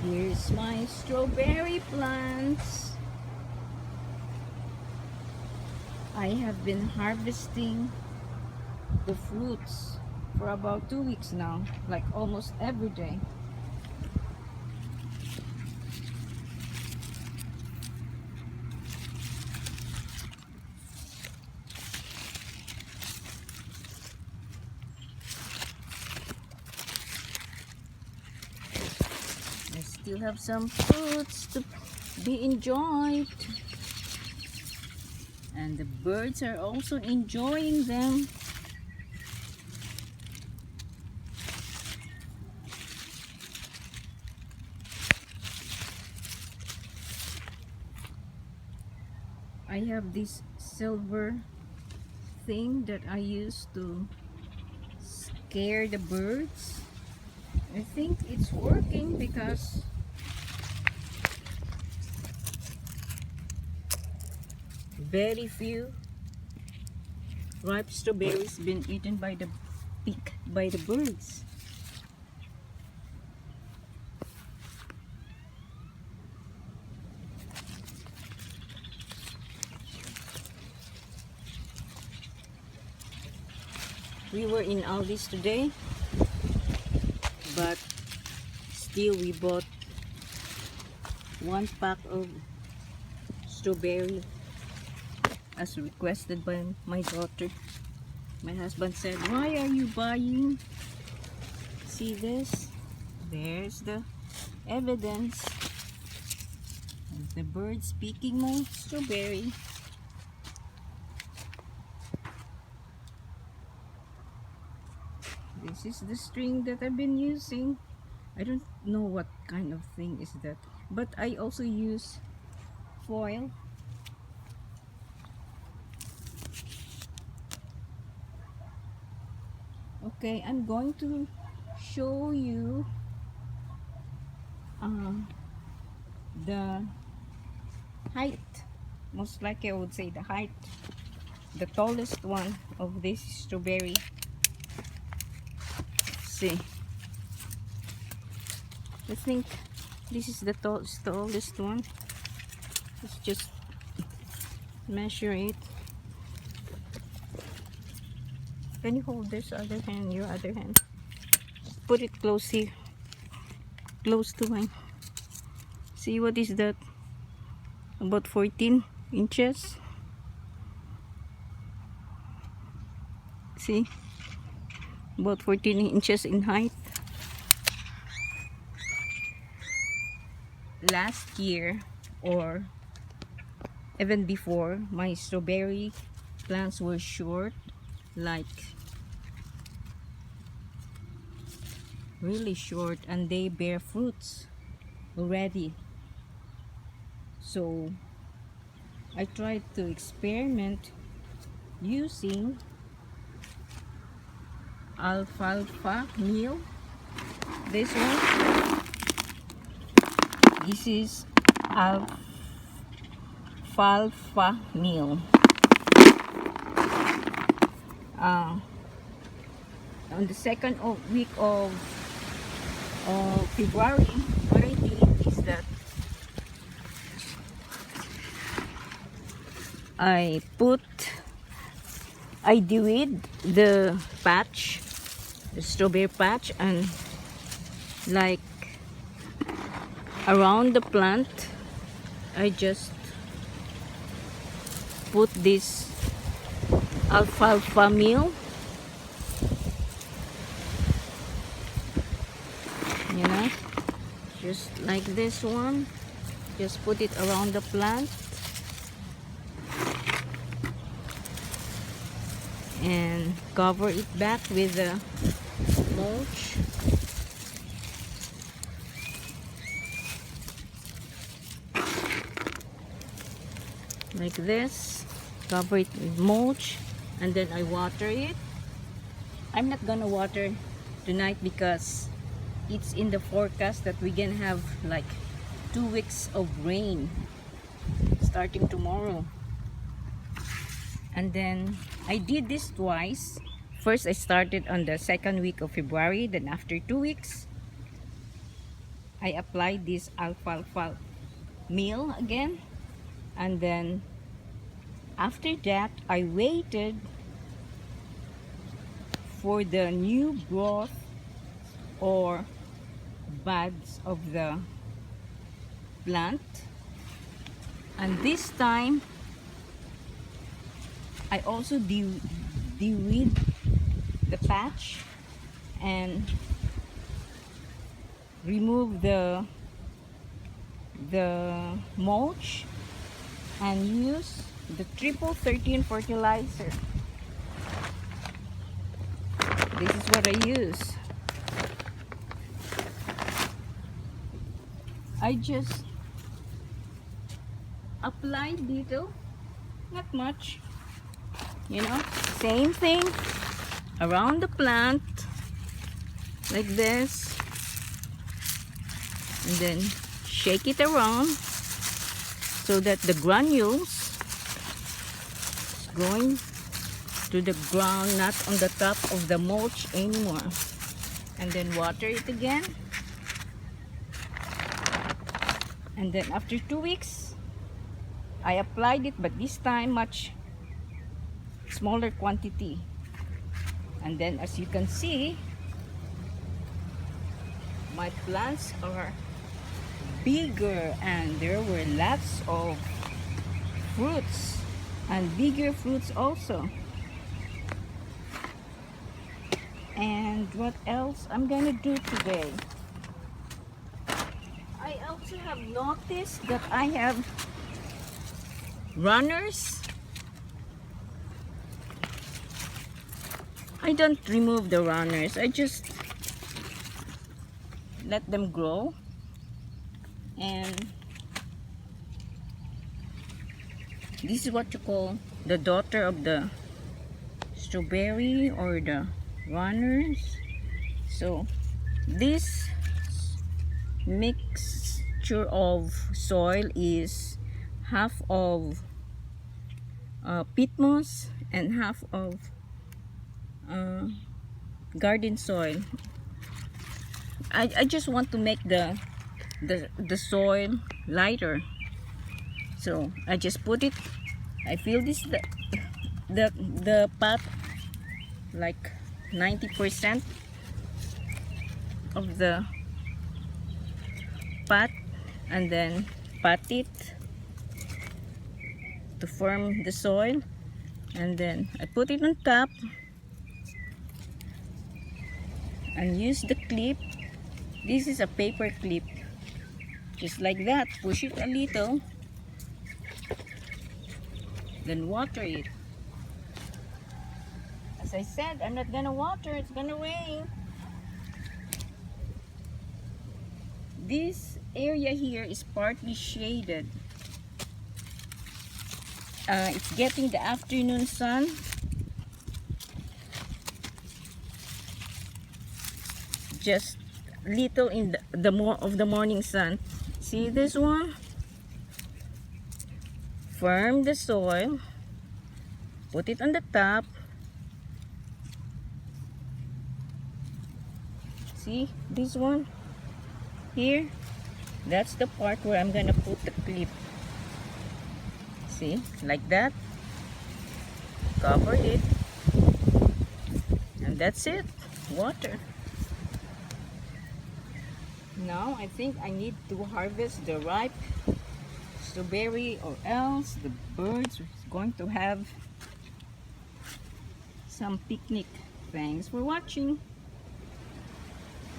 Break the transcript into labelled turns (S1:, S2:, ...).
S1: Here's my strawberry plants. I have been harvesting the fruits for about 2 weeks now, like almost every day. I still have some fruits to be enjoyed, and the birds are also enjoying them. I have this silver thing that I use to scare the birds. I think it's working because very few ripe strawberries been eaten by the birds. We were in Aldi's today, but still we bought 1 pack of strawberry as requested by my daughter. My husband said, "Why are you buying?" See this? There's the evidence of the birds picking my strawberry. This is the string that I've been using. I don't know what kind of thing is that, but I also use foil. Okay, I'm going to show you the height. Most likely I would say the height, the tallest one of this strawberry. See, I think this is the tallest one. Let's just measure it. Can you hold this other hand, your other hand? Put it close here, close to mine. See, what is that? About 14 inches. See, about 14 inches in height. Last year, or even before, my strawberry plants were short, like really short, and they bear fruits already. So I tried to experiment using alfalfa meal. This one, this is alfalfa meal. On the second week of February, what I did is that I deweed the patch, the strawberry patch, and like around the plant I just put this alfalfa meal, you know, just like this one. Just put it around the plant and cover it back with the mulch. Like this, cover it with mulch, and then I water it. I'm not gonna water tonight because it's in the forecast that we're gonna have like 2 weeks of rain starting tomorrow. And then I did this twice. First I started on the second week of February, then after 2 weeks I applied this alfalfa meal again, and then after that I waited for the new growth or buds of the plant, and this time I also de-weed the patch and remove the mulch and use the triple 13 fertilizer. This is what I use. I just applied little, not much, you know, same thing around the plant like this, and then shake it around so that the granules is going to the ground, not on the top of the mulch anymore. And then water it again, and then after 2 weeks I applied it, but this time much smaller quantity. And then as you can see, my plants are bigger and there were lots of fruits and bigger fruits also. And what else I'm gonna do today? I also have noticed that I have runners. I don't remove the runners, I just let them grow. And this is what you call the daughter of the strawberry or the runners. So this mixture of soil is half of peat moss and half of garden soil. I just want to make the soil lighter, so I just put it. I fill this the pot like 90% of the pot, and then pat it to form the soil, and then I put it on top and use the clip. This is a paper clip, just like that. Push it a little, then water it. As I said, I'm not gonna water, it's gonna rain. This area here is partly shaded. It's getting the afternoon sun. Just little in the morning sun. See this one? Firm the soil, put it on the top. See this one here? That's the part where I'm gonna put the clip. See, like that. Cover it, and that's it. Water. Now I think I need to harvest the ripe strawberry, or else the birds are going to have some picnic. Thanks for watching.